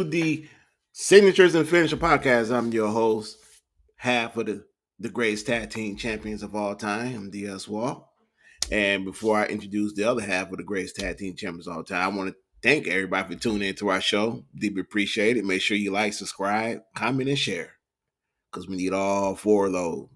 the Signatures and Finisher podcast. I'm your host, half of the greatest tag team champions of all time. I'm DSWalk. And before I introduce the other half of the greatest tag team champions of all time, I want to thank everybody for tuning into our show. Deeply appreciate it. Make sure you like, subscribe, comment, and share because we need all four of those.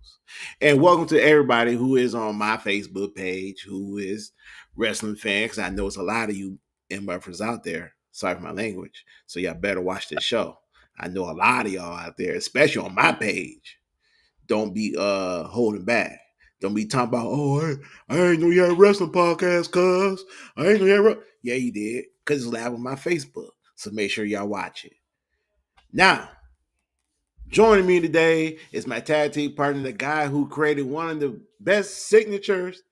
And welcome to everybody who is on my Facebook page, who is wrestling fans. I know it's a lot of you MFers out there. Sorry for my language. So y'all better watch this show. I know a lot of y'all out there, especially on my page. Don't be holding back. Don't be talking about, I ain't know you had a wrestling podcast, cuz. I ain't know you had Yeah, you did. Because it's live on my Facebook. So make sure y'all watch it. Now, joining me today is my tag team partner, the guy who created one of the best signatures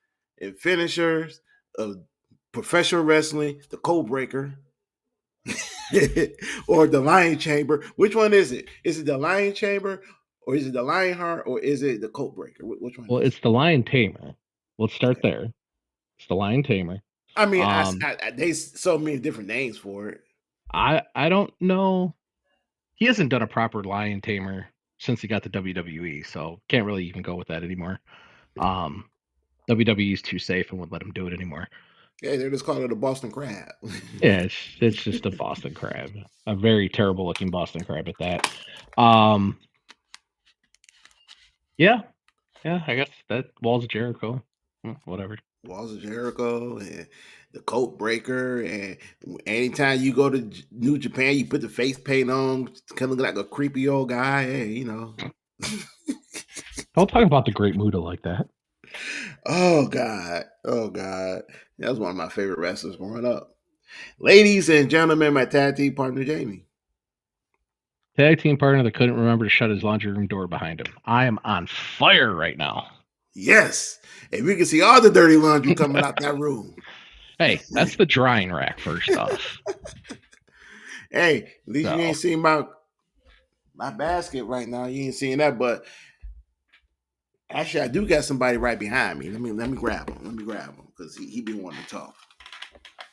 and finishers of professional wrestling, the Code Breaker, or the Lion Chamber. Which one is it? Is it the Lion Chamber, or is it the Lion Heart, or is it the Code Breaker? Which one? Well, it's the Lion Tamer. Let's start there. It's the Lion Tamer. I mean, they so many different names for it. I don't know. He hasn't done a proper Lion Tamer since he got the WWE, so can't really even go with that anymore. WWE's too safe and wouldn't let him do it anymore. Yeah, they're just calling it a Boston Crab. Yeah, it's just a Boston Crab, a very terrible looking Boston Crab at that. Yeah, I guess that Walls of Jericho, whatever. Walls of Jericho and the Coat Breaker, and anytime you go to New Japan, you put the face paint on, kind of like a creepy old guy. Hey, you know. Don't talk about the Great Muta like that. Oh God, that was one of my favorite wrestlers growing up. Ladies and gentlemen, my tag team partner Jamie. Tag team partner that couldn't remember to shut his laundry room door behind him. I am on fire right now. Yes, and we can see all the dirty laundry coming out that room. Hey, that's the drying rack, first off. Hey, at least you ain't seen my basket right now. You ain't seeing that, but actually, I do got somebody right behind me. Let me grab him. Let me grab him because he been wanting to talk.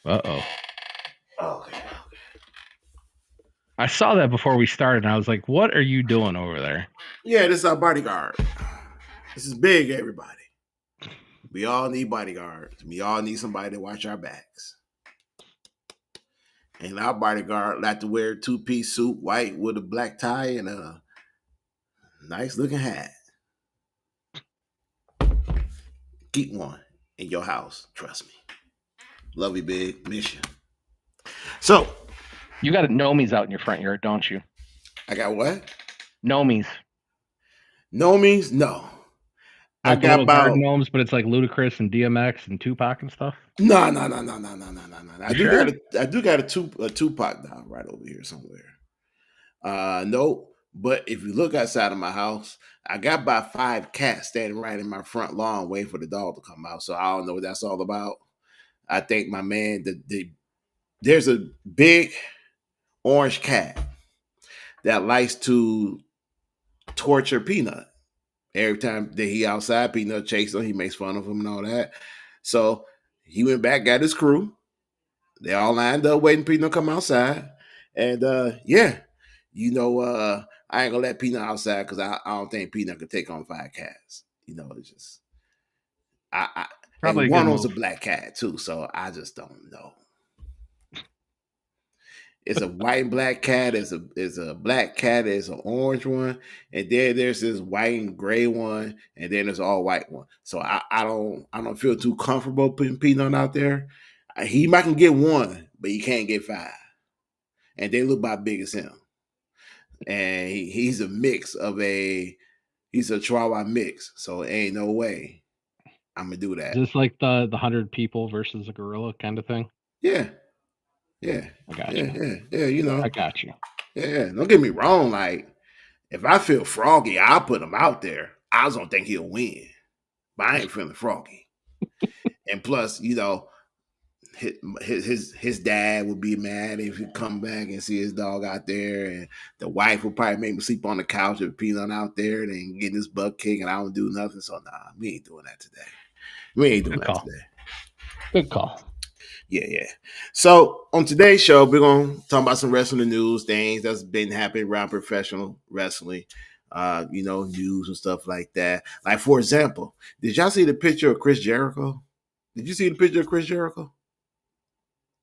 Uh-oh. Okay. I saw that before we started, and I was like, what are you doing over there? Yeah, this is our bodyguard. This is big, everybody. We all need bodyguards. We all need somebody to watch our backs. And our bodyguard like to wear a two-piece suit, white with a black tie and a nice-looking hat. Keep one in your house. Trust me. Love you, big. Miss you. So, you got Nomies out in your front yard, don't you? I got what? Nomies. Nomies? No. Like I got about garden gnomes, but it's like Ludacris and DMX and Tupac and stuff. No. I do got a Tupac doll right over here somewhere. No, but if you look outside of my house, I got about 5 cats standing right in my front lawn waiting for the dog to come out. So I don't know what that's all about. I think my man, there's a big orange cat that likes to torture Peanut. Every time that he outside, Peanut chases him. He makes fun of him and all that. So he went back, got his crew. They all lined up waiting for Peanut to come outside. And I ain't gonna let Peanut outside because I don't think Peanut could take on 5 cats. It's just probably and one was a black cat too, so I just don't know. It's a white and black cat. It's a black cat. It's an orange one, and then there's this white and gray one, and then there's all white one. So I don't feel too comfortable putting Peanut out there. He might can get 1, but he can't get 5, and they look about big as him. And he's a mix of he's a Chihuahua mix, so ain't no way I'm gonna do that. Just like the 100 people versus a gorilla kind of thing. Yeah. I got you. Yeah. I got you. Yeah, don't get me wrong. Like, if I feel froggy, I'll put him out there. I just don't think he'll win, but I ain't feeling froggy. And plus, his dad would be mad if he come back and see his dog out there, and the wife would probably make me sleep on the couch with Peanut out there and getting his butt kicked, and I don't do nothing. So we ain't doing that today. We ain't doing that today. Good call. Yeah, yeah. So on today's show, we're gonna talk about some wrestling news, things that's been happening around professional wrestling. News and stuff like that. Like for example, did y'all see the picture of Chris Jericho? Did you see the picture of Chris Jericho?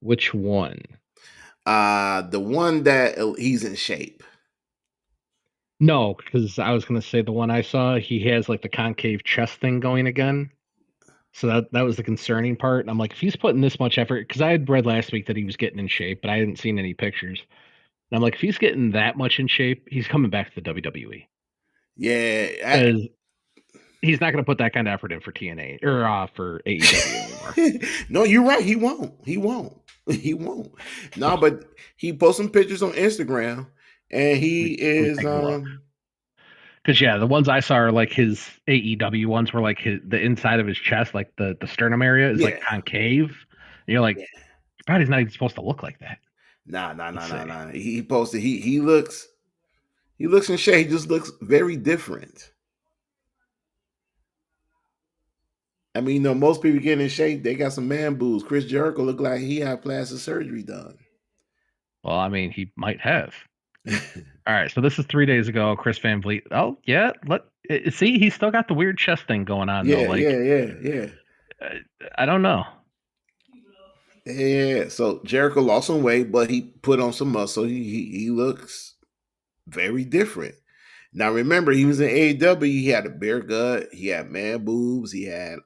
Which one? The one that he's in shape. No, because I was gonna say the one I saw, he has like the concave chest thing going again. So that was the concerning part. And I'm like, if he's putting this much effort, because I had read last week that he was getting in shape, but I hadn't seen any pictures. And I'm like, if he's getting that much in shape, he's coming back to the WWE Yeah, because he's not going to put that kind of effort in for TNA or for AEW anymore. No, you're right. He won't. He won't. He won't. No, but he posts some pictures on Instagram, and he Let me is take a look. Because yeah, the ones I saw are like his AEW ones were like the inside of his chest, like the sternum area is like yeah. concave. And you're like, Yeah. your body's not even supposed to look like that. Nah, nah, nah, Let's nah, see. nah. He posted. He looks in shape. He just looks very different. I mean, most people get in shape. They got some man boobs. Chris Jericho looked like he had plastic surgery done. Well, I mean, he might have. All right, so this is 3 days ago. Chris Van Vliet. Oh yeah, see, he's still got the weird chest thing going on though. Yeah, Like, yeah, yeah, yeah. uh, I don't know. Yeah. So Jericho lost some weight, but he put on some muscle. He looks very different. Now remember, he was in AEW. He had a bare gut. He had man boobs. He had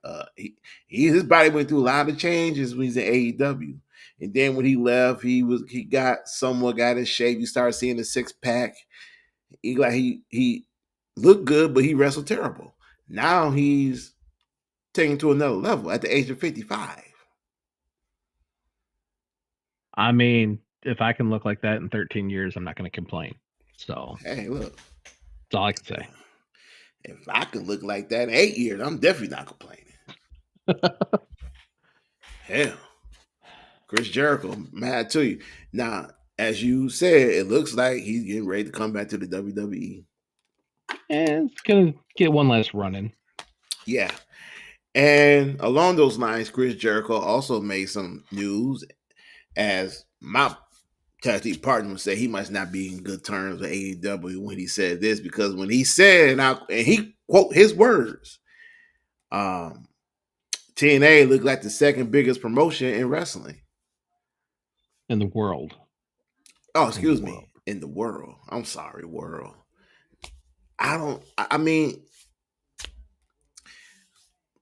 his body went through a lot of changes when he's in AEW. And then when he left, he got somewhat got in shape. You started seeing the 6 pack. He looked good, but he wrestled terrible. Now he's taken to another level at the age of 55. I mean, if I can look like that in 13 years, I'm not going to complain. So Hey, look, that's all I can say. if I could look like that in 8 years, I'm definitely not complaining. Hell, Chris Jericho, mad to you. Now, as you said, it looks like he's getting ready to come back to the WWE. And it's gonna get one last run in. Yeah. And along those lines, Chris Jericho also made some news as my tag team partner would say he must not be in good terms with AEW when he said this, because when he said, and he quote his words, um, TNA looked like the second biggest promotion in wrestling. In the world. Oh, In the excuse world. me, in the world. I'm sorry, world. I don't. I mean,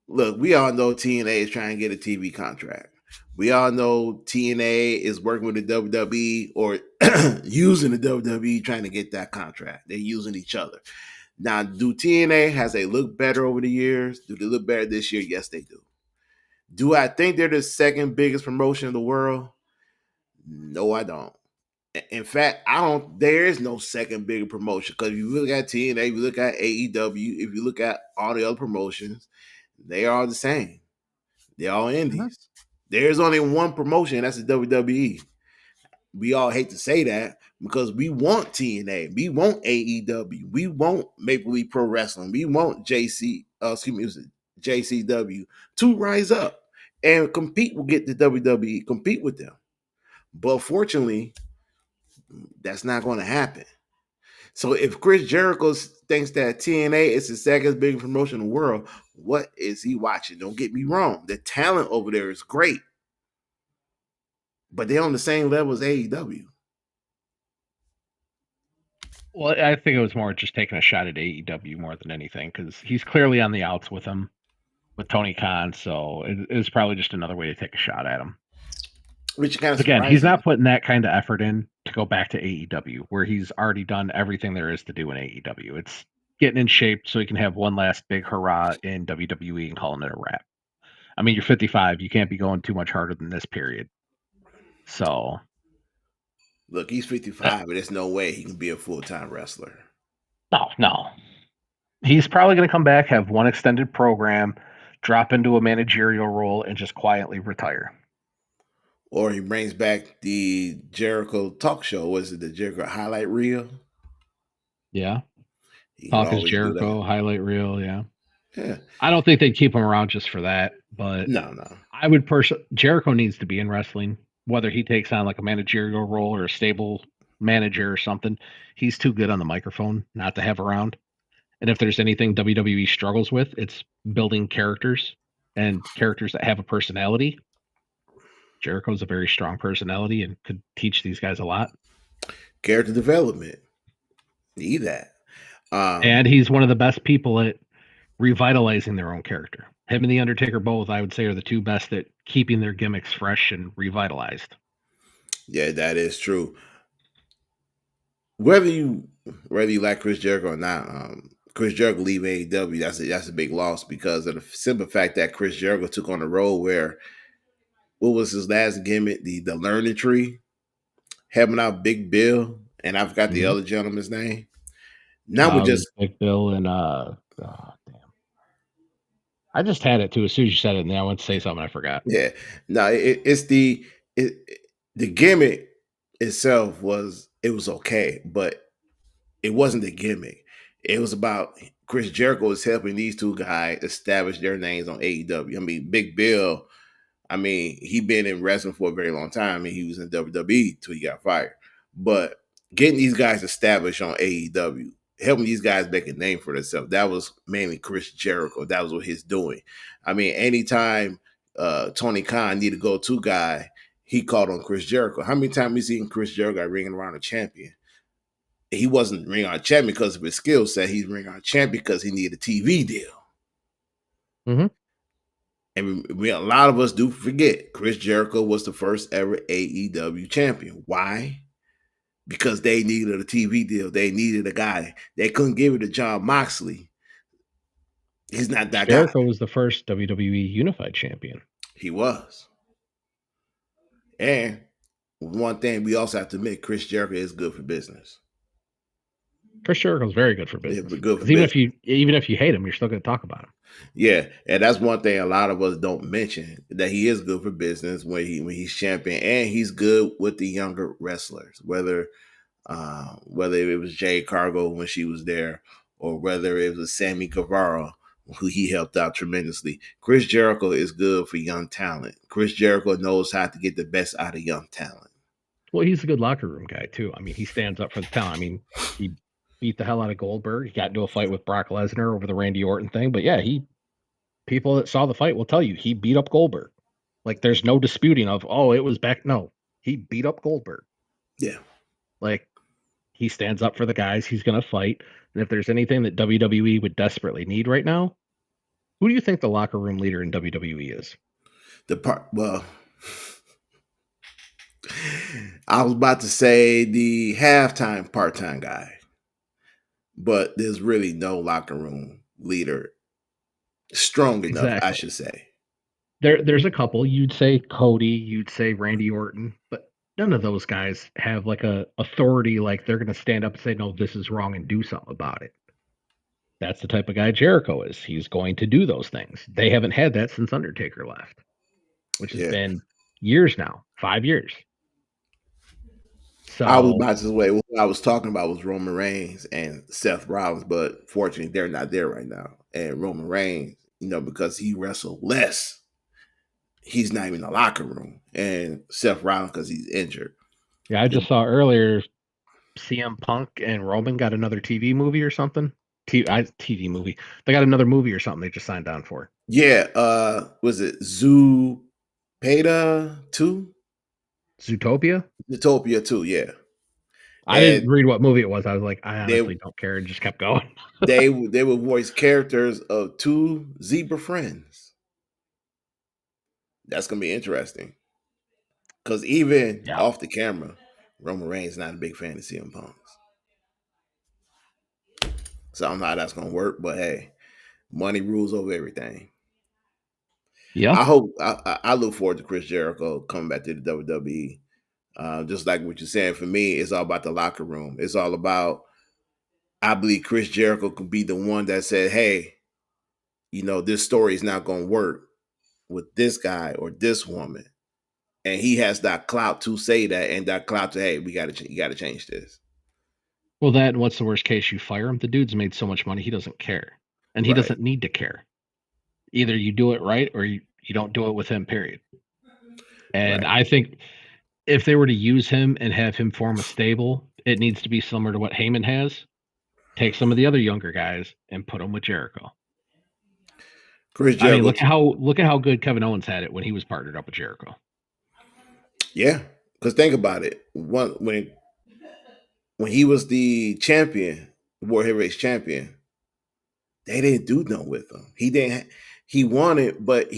look, we all know TNA is trying to get a TV contract. We all know TNA is working with the WWE or using the WWE trying to get that contract. They're using each other. Now, do TNA has they look better over the years? Do they look better this year? Yes, they do. Do I think they're the second biggest promotion in the world? No, I don't. In fact, I don't. There is no second bigger promotion because if you look at TNA, if you look at AEW, if you look at all the other promotions, they are the same. They're all Mhm. indies. There's only one promotion, that's the WWE. We all hate to say that because we want TNA, we want AEW, we want Maple Leaf Pro Wrestling, we want JCW to rise up and compete with get the WWE, compete with them. But fortunately, that's not going to happen. So if Chris Jericho thinks that TNA is the second biggest promotion in the world, what is he watching? Don't get me wrong. The talent over there is great, but they're on the same level as AEW. Well, I think it was more just taking a shot at AEW more than anything because he's clearly on the outs with him with Tony Khan. So it was probably just another way to take a shot at him. Which kind of Again, he's surprising. not putting that kind of effort in to go back to AEW, where he's already done everything there is to do in AEW. It's getting in shape so he can have one last big hurrah in WWE and calling it a wrap. I mean, you're 55. You can't be going too much harder than this period. So, Look, he's uh, 55, but there's no way he can be a full-time wrestler. no. He's probably going to come back, have one extended program, drop into a managerial role, and just quietly retire. Or he brings back the Jericho talk show. Was it the Jericho highlight reel? Yeah. He could Talk is always do that. Jericho, highlight reel. Yeah. Yeah. I don't think they'd keep him around just for that, but No, no. I would Jericho needs to be in wrestling, whether he takes on like a managerial role or a stable manager or something. He's too good on the microphone not to have around. And if there's anything WWE struggles with, it's building characters and characters that have a personality. Jericho's a very strong personality and could teach these guys a lot. Character development. Need that. And he's one of the best people at revitalizing their own character. Him and The Undertaker both, I would say, are the two best at keeping their gimmicks fresh and revitalized. Yeah, that is true. Whether you like Chris Jericho or not, Chris Jericho leaving AEW, that's a big loss because of the simple fact that Chris Jericho took on a role where what was his last gimmick? The learning tree, having out Big Bill, and I forgot the other gentleman's name. Now we're It was just Big Bill and damn. I just had it too as soon as you said it, and then I went to say something I forgot. yeah. No, it's the gimmick itself was okay, but it wasn't the gimmick. It was about Chris Jericho is helping these two guys establish their names on AEW. I mean, Big Bill, I mean, he been in wrestling for a very long time. I mean, he was in WWE till he got fired. But getting these guys established on AEW, helping these guys make a name for themselves, that was mainly Chris Jericho. That was what he's doing. I mean, anytime Tony Khan needed a go-to guy, he called on Chris Jericho. How many times we seen Chris Jericho ringing around a champion? He wasn't ring on champion because of his skill set. He's ring on champion because he needed a TV deal. Mm-hmm. And a lot of us do forget Chris Jericho was the first ever AEW champion. Why? Because they needed a TV deal. They needed a guy. They couldn't give it to John Moxley. He's not that guy. Jericho was the first WWE Unified Champion. He was. And one thing we also have to admit, Chris Jericho is good for business. Chris Jericho's very good for business. Yeah, good for even business. Even if you hate him, you're still going to talk about him. Yeah, and that's one thing a lot of us don't mention, that he is good for business when he's champion, and he's good with the younger wrestlers, whether it was Jade Cargo when she was there, or whether it was Sammy Guevara, who he helped out tremendously. Chris Jericho is good for young talent. Chris Jericho knows how to get the best out of young talent. Well, he's a good locker room guy too. I mean, he stands up for the talent. I mean, he beat the hell out of Goldberg. He got into a fight with Brock Lesnar over the Randy Orton thing. But yeah, people that saw the fight will tell you he beat up Goldberg. Like, there's no disputing of, oh, it was back. No, he beat up Goldberg. Yeah. Like, he stands up for the guys he's going to fight. And if there's anything that WWE would desperately need right now, who do you think the locker room leader in WWE is? I was about to say the halftime part-time guy, but there's really no locker room leader strong enough, Exactly. I should say. There's a couple. You'd say Cody, you'd say Randy Orton, but none of those guys have like a authority, like they're going to stand up and say, no, this is wrong and do something about it. That's the type of guy Jericho is. He's going to do those things. They haven't had that since Undertaker left, which has been years now, 5 years. So I was about to say, what I was talking about was Roman Reigns and Seth Rollins, but fortunately they're not there right now. And Roman Reigns, because he wrestled less, he's not even in the locker room. And Seth Rollins, because he's injured. Yeah, I just saw earlier CM Punk and Roman got another TV movie or something. TV movie. They got another movie or something they just signed on for. Yeah, was it Zootopia 2? Zootopia? Zootopia 2, yeah. I didn't read what movie it was. I was like, I honestly don't care, and just kept going. they would voice characters of two zebra friends. That's gonna be interesting. Because even off the camera, Roman Reigns is not a big fan of CM Punk's. So I don't know how that's gonna work, but hey, money rules over everything. Yeah. I look forward to Chris Jericho coming back to the WWE. Just like what you're saying, for me, it's all about the locker room. It's all about, I believe Chris Jericho could be the one that said, hey, this story is not going to work with this guy or this woman. And he has that clout to say that, and that clout to, hey, you got to change this. Well, that, and what's the worst case? You fire him? The dude's made so much money, he doesn't care. And he doesn't need to care. Either you do it right or You don't do it with him, period. And Right. I think if they were to use him and have him form a stable, it needs to be similar to what Heyman has. Take some of the other younger guys and put them with Jericho. Chris I mean, Jericho. look at how good Kevin Owens had it when he was partnered up with Jericho. Yeah, because think about it. When he was the champion, World Heavyweight champion, they didn't do nothing with him. He didn't. He won it, but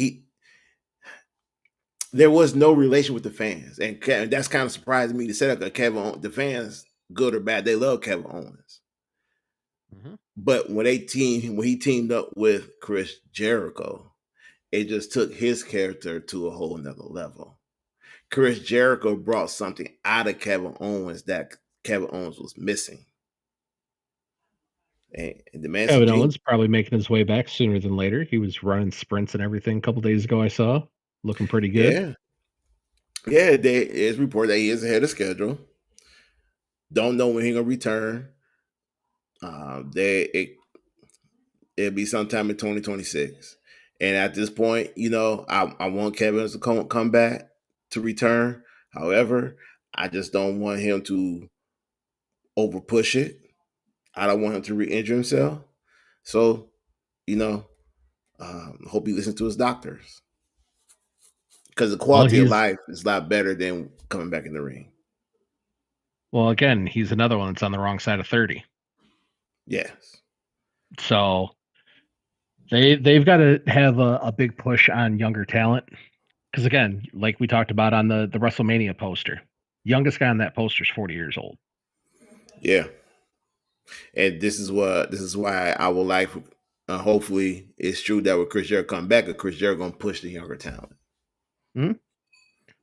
there was no relation with the fans, and that's kind of surprising me to say that. The fans, good or bad, they love Kevin Owens. Mm-hmm. But when he teamed up with Chris Jericho, it just took his character to a whole nother level. Chris Jericho brought something out of Kevin Owens that Kevin Owens was missing. And the man's a Kevin genius. Owens probably making his way back sooner than later. He was running sprints and everything a couple days ago. I saw looking pretty good. Yeah. Yeah, there is report that he is ahead of schedule. Don't know when he's gonna return. It'll be sometime in 2026. And at this point, I want Kevin to come back to return. However, I just don't want him to over push it. I don't want him to re-injure himself. So, you know, hope he listens to his doctors because the Well, quality of he's life is a lot better than coming back in the ring. well again. He's another one that's on the wrong side of 30. Yes. So they've got to have a big push on younger talent because again, like we talked about on the WrestleMania poster, youngest guy on that poster is 40 years old. Yeah. And this is why I would like. Hopefully, it's true that with Chris Jericho come back, Chris Jericho gonna push the younger talent. Hmm?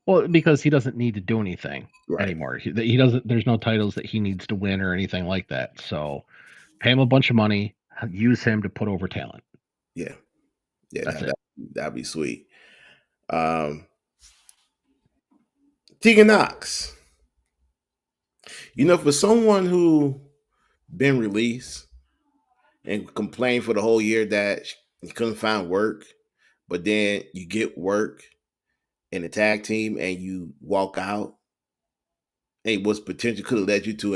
Well, because he doesn't need to do anything Right. anymore. He doesn't. There's no titles that he needs to win or anything like that. So pay him a bunch of money, use him to put over talent. Yeah. Yeah. That's it. That'd be sweet. Um, Tegan Knox. For someone who been released and complained for the whole year that he couldn't find work, but then you get work in the tag team and you walk out, and what's potential could have led you to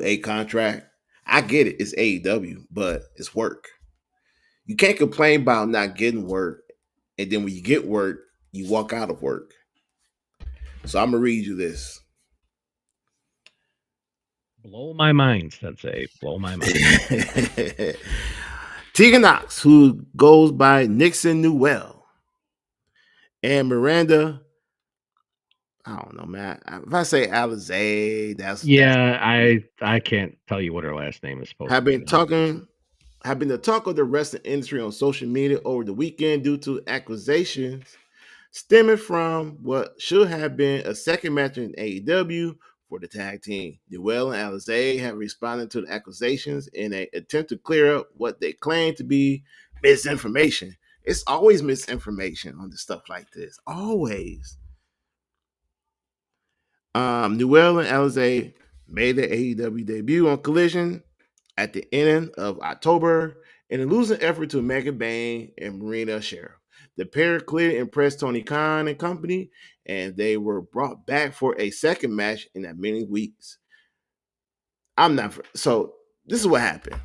a contract. I get it, it's AEW, but it's work. You can't complain about not getting work, and then when you get work, you walk out of work. So I'm gonna read you this. Blow my mind, Sensei. Blow my mind. Tegan Knox, who goes by Nixon Newell, and Miranda. I don't know, man. If I say Alizé, that's Yeah, I can't tell you what her last name is supposed have to be been though. talking have been the talk of the wrestling industry on social media over the weekend due to accusations stemming from what should have been a second match in AEW for the tag team. Newell and Alizé have responded to the accusations in an attempt to clear up what they claim to be misinformation. It's always misinformation on the stuff like this. Always. Newell and Alizé made their AEW debut on Collision at the end of October in a losing effort to Megan Bain and Marina Sheriff. The pair clearly impressed Tony Khan and company, and they were brought back for a second match in that many weeks. So this is what happened.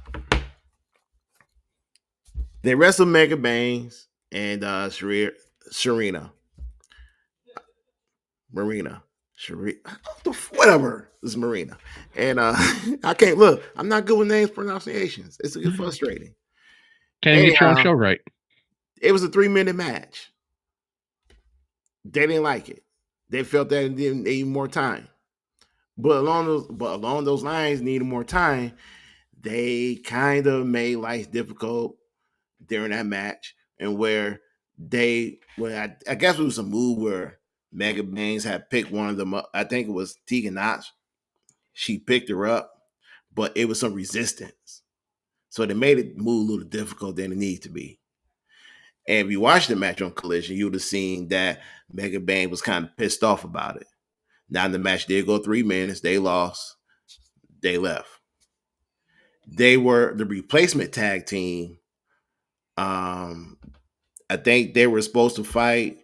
They wrestled Megan Baines and Serena. Marina. Whatever. This is Marina. And I can't look. I'm not good with names pronunciations. It's a bit frustrating. Can't even get your own Anyhow, show right. it was a 3-minute match. They didn't like it. They felt that it didn't need more time. But along those lines, needing more time, they kind of made life difficult during that match, and I guess it was a move where Mega Baines had picked one of them up. I think it was Tegan Knox. She picked her up, but it was some resistance. So they made it move a little difficult than it needed to be. And if you watched the match on Collision, you would have seen that Mega Bang was kind of pissed off about it. Now the match did go 3 minutes. They lost. They left. They were the replacement tag team. Um, I think they were supposed to fight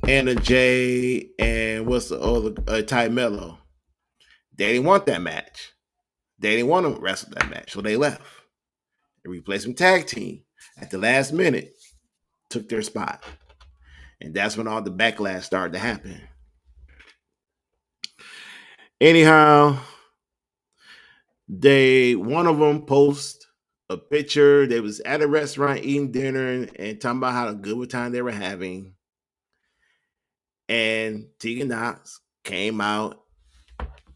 Anna Jay and what's the other Ty Mello. They didn't want that match. They didn't want to wrestle that match, so they left. The replacement tag team at the last minute took their spot, and that's when all the backlash started to happen. Anyhow, one of them post a picture. They was at a restaurant eating dinner and talking about how good of a time they were having. And Tegan Knox came out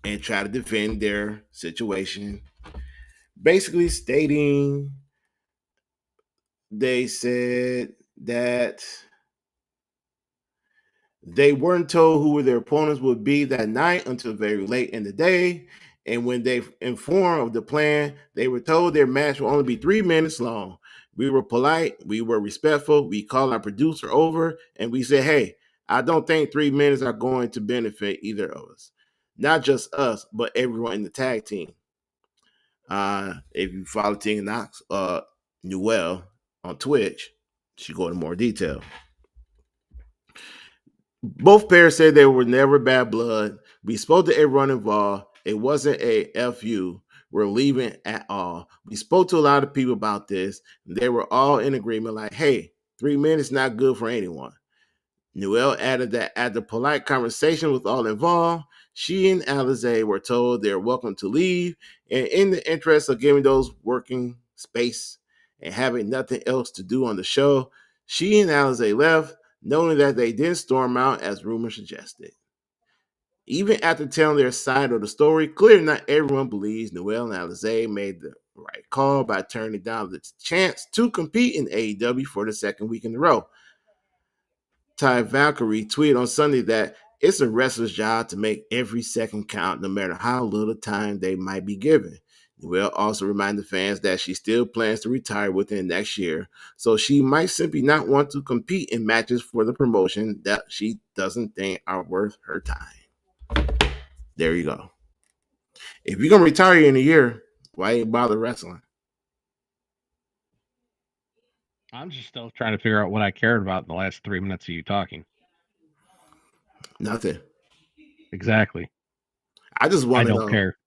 and tried to defend their situation, basically stating they said that they weren't told who their opponents would be that night until very late in the day. And when they informed of the plan, they were told their match will only be 3 minutes long. We were polite, we were respectful, we called our producer over, and we said, hey, I don't think 3 minutes are going to benefit either of us. Not just us, but everyone in the tag team. If you follow Tegan Knox, Newell on Twitch, she go into more detail. Both pairs said they were never bad blood. We spoke to everyone involved. It wasn't a FU. We're leaving at all. We spoke to a lot of people about this. And they were all in agreement like, hey, 3 minutes not good for anyone. Newell added that after polite conversation with all involved, she and Alizé were told they're welcome to leave. And in the interest of giving those working space and having nothing else to do on the show, she and Alizé left, knowing that they didn't storm out as rumors suggested. Even after telling their side of the story, clearly not everyone believes Noel and Alizé made the right call by turning down the chance to compete in AEW for the second week in a row. Ty Valkyrie tweeted on Sunday that it's a wrestler's job to make every second count, no matter how little time they might be given. Noelle also reminded fans that she still plans to retire within next year, so she might simply not want to compete in matches for the promotion that she doesn't think are worth her time. There you go. If you're going to retire in a year, why ain't bother wrestling? I'm just still trying to figure out what I cared about in the last 3 minutes of you talking. Nothing. Exactly. I just want to know. Care.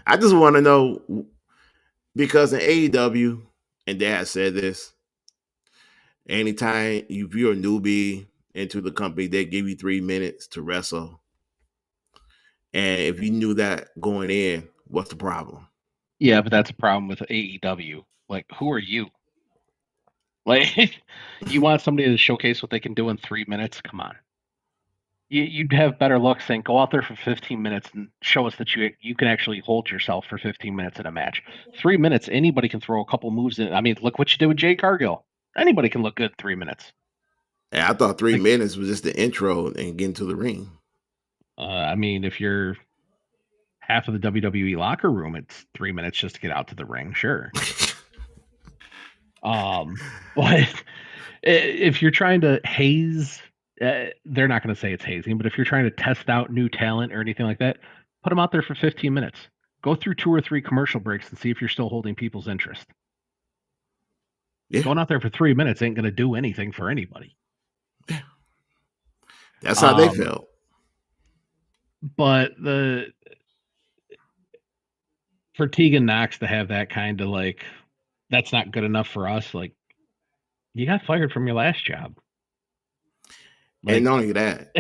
I just want to know because in AEW, and Dad said this, anytime if you're a newbie into the company, they give you 3 minutes to wrestle. And if you knew that going in, what's the problem? Yeah, but that's a problem with AEW. Like, who are you? Like, you want somebody to showcase what they can do in 3 minutes? Come on. You'd have better luck saying go out there for 15 minutes and show us that you can actually hold yourself for 15 minutes in a match. 3 minutes, anybody can throw a couple moves in. I mean, look what you did with Jay Cargill. Anybody can look good in 3 minutes. Yeah, I thought 3 minutes was just the intro and get into the ring. I mean, if you're half of the WWE locker room, it's 3 minutes just to get out to the ring, sure. But if you're trying to haze, they're not going to say it's hazing, but if you're trying to test out new talent or anything like that, put them out there for 15 minutes. Go through 2 or 3 commercial breaks and see if you're still holding people's interest. Yeah. Going out there for 3 minutes ain't going to do anything for anybody. Yeah. That's how they felt. But for Tegan Knox to have that kind of like, that's not good enough for us, like, you got fired from your last job. Like, and not only that,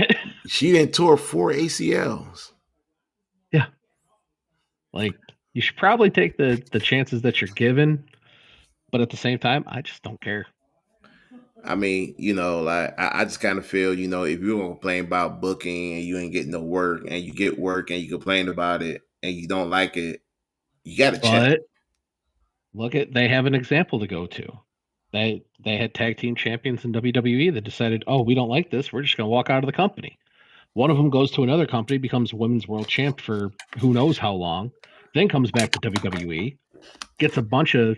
she didn't tore 4 ACLs. Yeah. Like, you should probably take the chances that you're given, but at the same time, I just don't care. I mean, like I just kind of feel, if you're gonna complain about booking and you ain't getting no work, and you get work and you complain about it and you don't like it, you got to check. Look they have an example to go to. They had tag team champions in WWE that decided, oh, we don't like this, we're just gonna walk out of the company. One of them goes to another company, becomes women's world champ for who knows how long, then comes back to WWE, gets a bunch of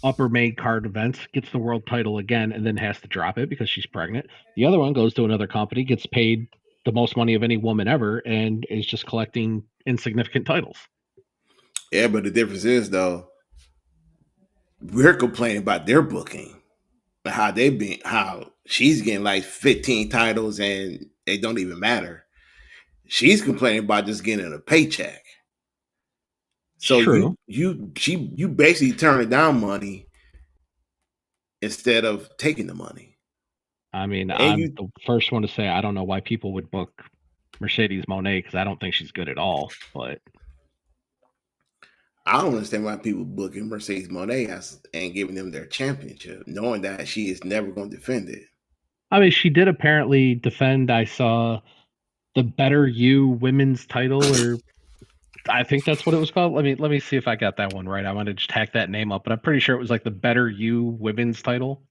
upper main card events, gets the world title again, and then has to drop it because she's pregnant. The other one goes to another company, gets paid the most money of any woman ever, and is just collecting insignificant titles. Yeah, but the difference is, though, We're complaining about their booking, how they been, how she's getting like 15 titles and they don't even matter. She's complaining about just getting a paycheck. It's So true. you basically turning down money instead of taking the money. I mean, And I'm you, the first one to say I don't know why people would book Mercedes Monet because I don't think she's good at all. But I don't understand why people booking Mercedes Monet and giving them their championship, knowing that she is never going to defend it. I mean, she did apparently defend. I saw the Better You women's title, or I think that's what it was called. Let me see if I got that one right. I want to just hack that name up, but I'm pretty sure it was like the Better You women's title.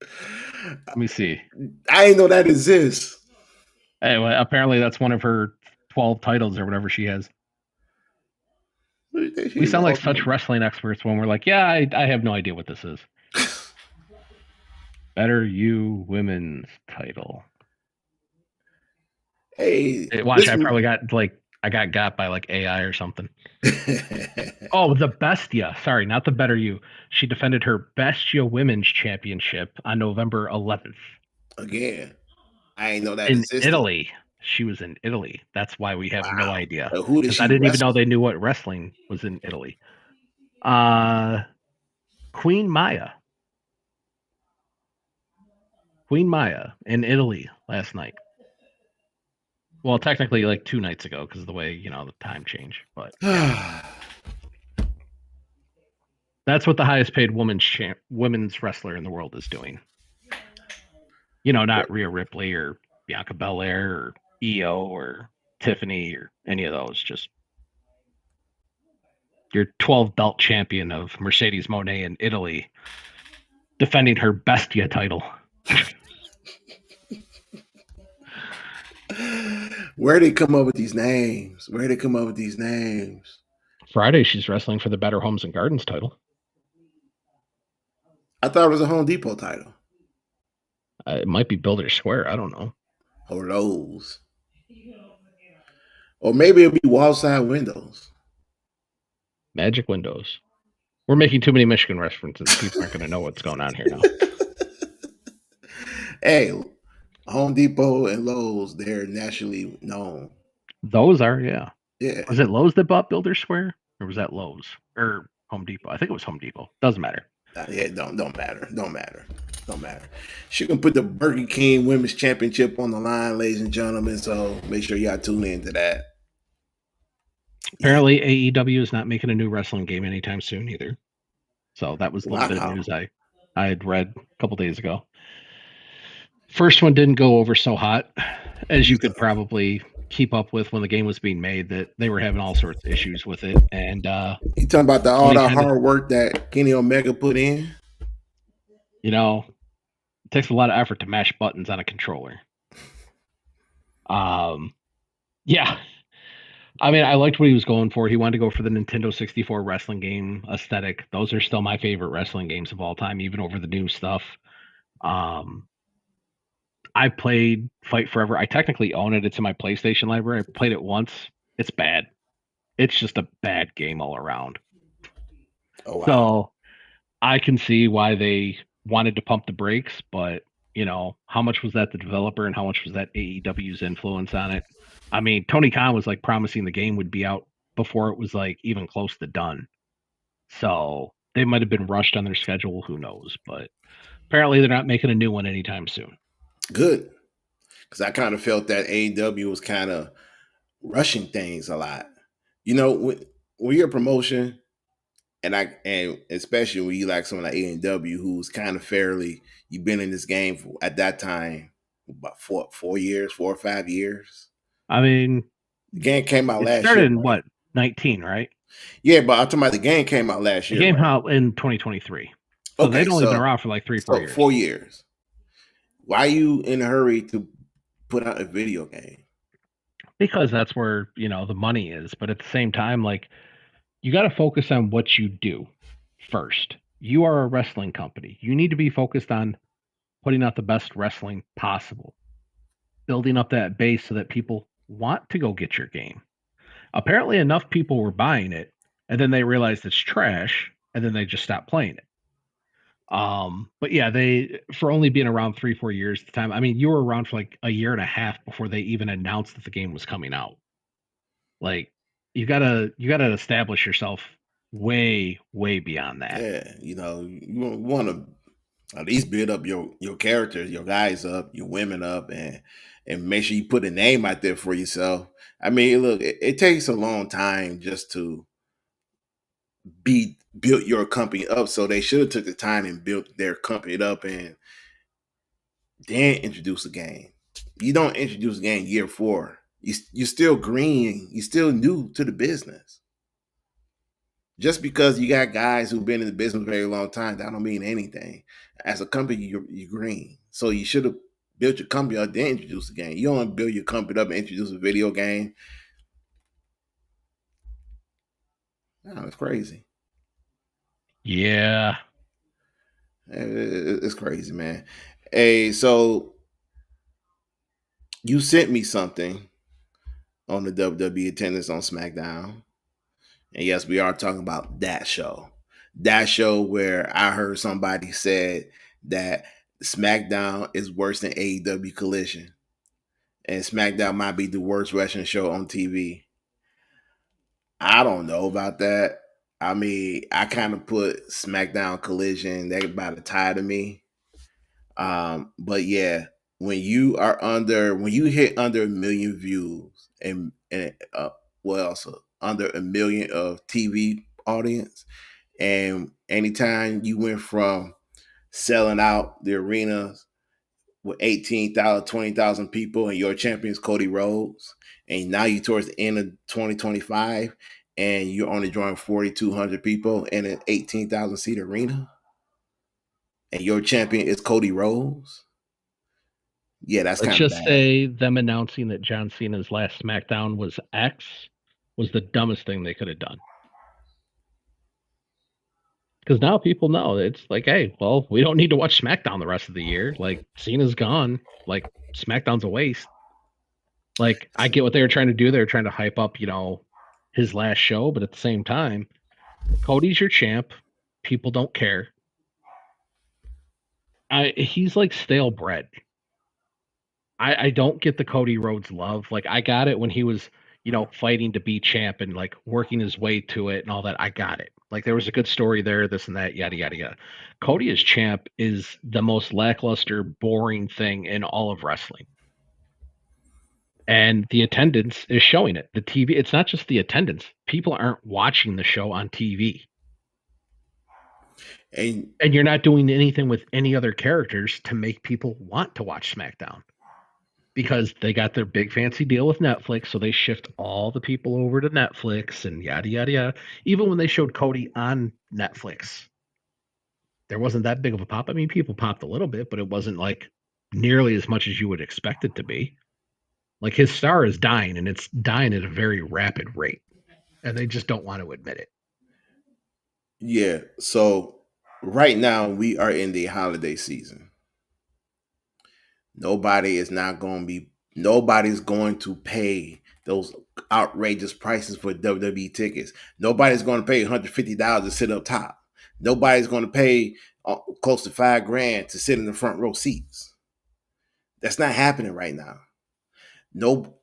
Let me see. I didn't know that exists. Anyway, apparently that's one of her 12 titles or whatever she has. We She's sound like all such wrestling experts when we're like, yeah, I have no idea what this is. Better You women's title. Hey, Watch, this. I probably got by like AI or something. Oh, the Bestia. Sorry, not the Better You. She defended her Bestia Women's Championship on November 11th Again, I didn't know that in existed. Italy. She was in Italy. That's why we have no Wow. idea. Who did Because I she didn't even know wrestle? they knew what wrestling was in Italy. Uh Queen Maya. Queen Maya in Italy last night. Well, technically like 2 nights ago because of the way, the time change. But yeah. That's what the highest paid women's wrestler in the world is doing. Not Rhea Ripley or Bianca Belair or Io or Tiffany or any of those. Just your 12 belt champion of Mercedes Monet in Italy defending her Bestia title. Where did they come up with these names? Where did they come up with these names? Friday, she's wrestling for the Better Homes and Gardens title. I thought it was a Home Depot title. It might be Builder Square. I don't know. Or Lowe's. Or maybe it'll be wall side windows. Magic Windows. We're making too many Michigan references. People aren't going to know what's going on here now. Hey, Home Depot and Lowe's, they're nationally known. Those are, yeah. Yeah. Was it Lowe's that bought Builder Square? Or was that Lowe's? Or Home Depot? I think it was Home Depot. Doesn't matter. Yeah, don't matter. Don't matter. Don't matter. She can put the Burger King Women's Championship on the line, ladies and gentlemen. So make sure y'all tune into that. Apparently, AEW is not making a new wrestling game anytime soon either. So that was a little bit of news I had read a couple days ago. First one didn't go over so hot, as you could probably keep up with when the game was being made, that they were having all sorts of issues with it. And you talking about all the hard work that Kenny Omega put in? It takes a lot of effort to mash buttons on a controller. Yeah. I mean, I liked what he was going for. He wanted to go for the Nintendo 64 wrestling game aesthetic. Those are still my favorite wrestling games of all time, even over the new stuff. I played Fight Forever. I technically own it. It's in my PlayStation library. I played it once. It's bad. It's just a bad game all around. Oh, wow. So I can see why they wanted to pump the brakes, but how much was that the developer and how much was that AEW's influence on it? I mean, Tony Khan was like promising the game would be out before it was like even close to done. So they might have been rushed on their schedule. Who knows? But apparently they're not making a new one anytime soon. Good. Because I kind of felt that AEW was kind of rushing things a lot. When you're a promotion, and especially when you like someone like AEW, who's kind of fairly, you've been in this game for, at that time, about 4 or 5 years. I mean, the game came out it last started year. in what, 19, right? Yeah, but I'm talking about the game came out last year. The game right? out in 2023. So Okay, they'd only been around for like 4 years. 4 years. Why are you in a hurry to put out a video game? Because that's where, the money is. But at the same time, like, you got to focus on what you do first. You are a wrestling company. You need to be focused on putting out the best wrestling possible, building up that base so that people want to go get your game. Apparently, enough people were buying it, and then they realized it's trash, and then they just stopped playing it. But yeah, they for only being around 3-4 years at the time. I mean, you were around for like a year and a half before they even announced that the game was coming out. Like you gotta establish yourself way beyond that. Yeah, you want to at least build up your characters, your guys up, your women up, and make sure you put a name out there for yourself. I mean, look, it takes a long time just to be built your company up. So they should have took the time and built their company up and then introduce a game. You don't introduce a game year four. You're still green. You're still new to the business. Just because you got guys who've been in the business a very long time, that don't mean anything. As a company, you're green. So you should have built your company up, then introduce the game. You don't build your company up and introduce a video game. No, it's crazy. Yeah. It's crazy, man. Hey, so you sent me something on the WWE attendance on SmackDown. And yes, we are talking about that show. That show where I heard somebody said that SmackDown is worse than AEW Collision. And SmackDown might be the worst wrestling show on TV. I don't know about that. I mean, I kind of put SmackDown Collision, they about to tie to me. But yeah, when you hit under a million views and well, so under a million of TV audience, and anytime you went from selling out the arenas with 18,000, 20,000 people, and your champion is Cody Rhodes, and now you towards the end of 2025, and you're only drawing 4,200 people in an 18,000 seat arena, and your champion is Cody Rhodes. Yeah, that's Let's kind of just bad. say them announcing that John Cena's last SmackDown was X was the dumbest thing they could have done. Because now people know it's like, hey, well, we don't need to watch SmackDown the rest of the year. Like Cena's gone. Like SmackDown's a waste. Like I get what they were trying to do. They were trying to hype up, his last show, but at the same time, Cody's your champ. People don't care. He's like stale bread. I don't get the Cody Rhodes love. Like I got it when he was, fighting to be champ and like working his way to it and all that. I got it. Like there was a good story there, this and that, yada yada yada. Cody as champ is the most lackluster, boring thing in all of wrestling. And the attendance is showing it. The TV, it's not just the attendance. People aren't watching the show on TV. And And you're not doing anything with any other characters to make people want to watch SmackDown because they got their big fancy deal with Netflix. So they shift all the people over to Netflix and yada, yada, yada. Even when they showed Cody on Netflix, there wasn't that big of a pop. I mean, people popped a little bit, but it wasn't like nearly as much as you would expect it to be. Like his star is dying and it's dying at a very rapid rate. And they just don't want to admit it. yeah, so right now we are in the holiday season. Nobody's going to pay those outrageous prices for WWE tickets. Nobody's going to pay $150 to sit up top. Nobody's going to pay close to $5,000 to sit in the front row seats. That's not happening right now. No,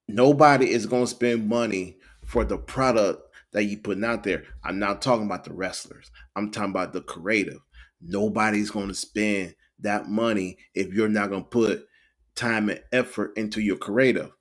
nobody is going to spend money for the product that you putting out there. I'm not talking about the wrestlers. I'm talking about the creative. Nobody's going to spend that money if you're not going to put time and effort into your creative.